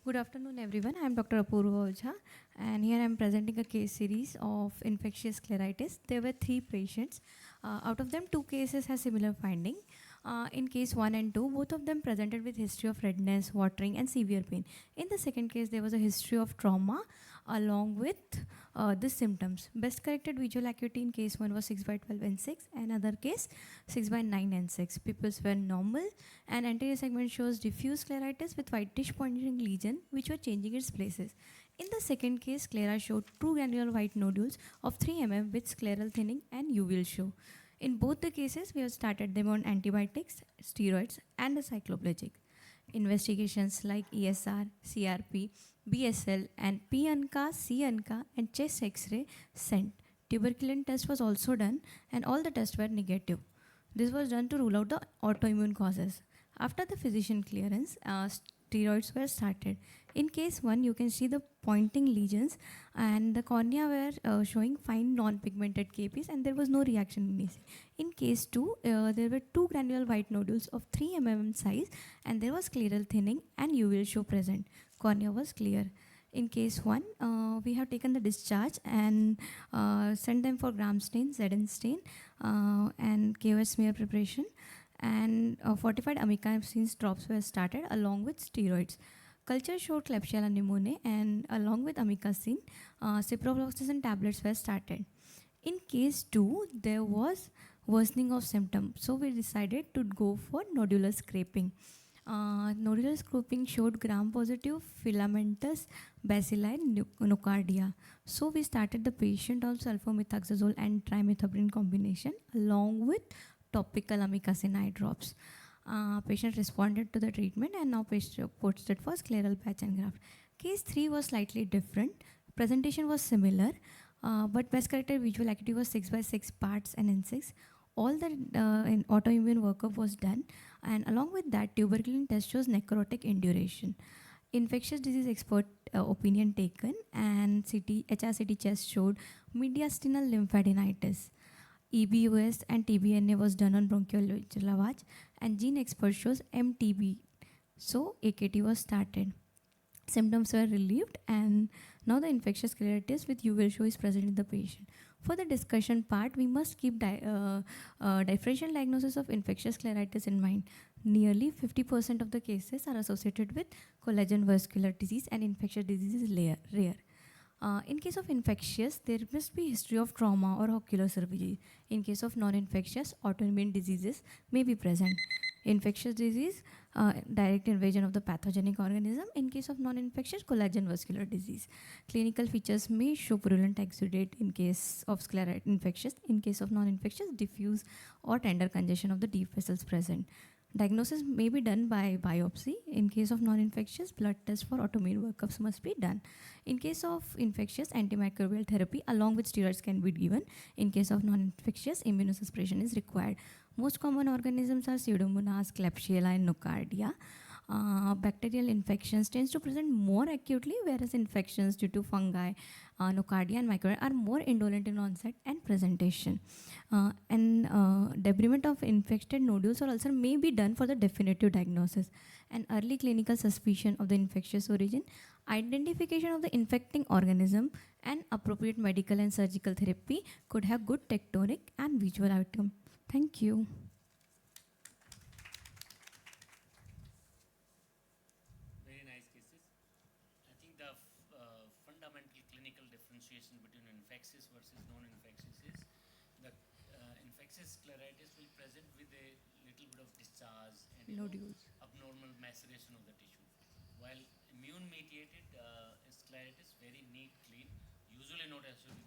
Good afternoon, everyone. I'm Dr. Apoorva OJHA, and here I'm presenting a case series of infectious scleritis. There were 3 patients. Out of them, 2 cases have similar finding. In case 1 and 2, both of them presented with history of redness, watering, and severe pain. In the second case, there was a history of trauma along with the symptoms. Best corrected visual acuity in case 1 was 6 by 12 and 6, and other case 6 by 9 and 6. Pupils were normal, and anterior segment shows diffuse scleritis with whitish pointing lesion which were changing its places. In the second case, sclera showed true granular white nodules of 3 mm with scleral thinning and uveal show. In both the cases, we have started them on antibiotics, steroids, and a cycloplegic. Investigations like ESR, CRP, BSL, and P-ANCA, C-ANCA, and chest X-ray sent. Tuberculin test was also done, and all the tests were negative. This was done to rule out the autoimmune causes. After the physician clearance, steroids were started. In case 1, you can see the pointing lesions, and the cornea were showing fine non-pigmented KPs, and there was no reaction in AC. In case 2, there were 2 granular white nodules of 3 mm size, and there was scleral thinning and uveal show present. Cornea was clear. In case 1, we have taken the discharge and sent them for gram stain, ZN stain, and KOS smear preparation, and fortified amikacin drops were started along with steroids. Culture showed Klebsiella pneumoniae, and along with amikacin, ciprofloxacin tablets were started. In case 2, there was worsening of symptoms, so we decided to go for nodular scraping. Nodular scraping showed gram-positive filamentous bacilli nocardia. So we started the patient on sulfamethoxazole and trimethoprim combination along with topical amikacin eye drops. Patient responded to the treatment, and now patient posted for scleral patch and graft. Case 3 was slightly different. Presentation was similar, but best corrected visual acuity was 6 by 6 parts and N6. All the autoimmune workup was done, and along with that, tuberculin test shows necrotic induration. Infectious disease expert opinion taken, and HRCT chest showed mediastinal lymphadenitis. EBUS and TBNA was done on bronchial lavage, and gene expert shows MTB. So AKT was started. Symptoms were relieved, and now the infectious scleritis with uveal show is present in the patient. For the discussion part, we must keep differential diagnosis of infectious scleritis in mind. Nearly 50% of the cases are associated with collagen vascular disease, and infectious disease is rare. In case of infectious, there must be history of trauma or ocular surgery. In case of non-infectious, autoimmune diseases may be present. Infectious disease, direct invasion of the pathogenic organism. In case of non-infectious, collagen vascular disease. Clinical features may show purulent exudate in case of scleritis infectious. In case of non-infectious, diffuse or tender congestion of the deep vessels present. Diagnosis may be done by biopsy. In case of non-infectious, blood tests for autoimmune workups must be done. In case of infectious, antimicrobial therapy along with steroids can be given. In case of non-infectious, immunosuppression is required. Most common organisms are Pseudomonas, Klebsiella, and Nocardia. Bacterial infections tends to present more acutely, whereas infections due to fungi, Nocardia, and microbial are more indolent in onset and presentation. Debridement of infected nodules or ulcer may be done for the definitive diagnosis. An early clinical suspicion of the infectious origin, identification of the infecting organism, and appropriate medical and surgical therapy could have good tectonic and visual outcome. Thank you. Very nice cases. I think the fundamental clinical differentiation between infectious versus non-infectious is the infectious scleritis will present with a little bit of discharge and abnormal maceration of the tissue, while immune-mediated scleritis very neat, clean, usually not associated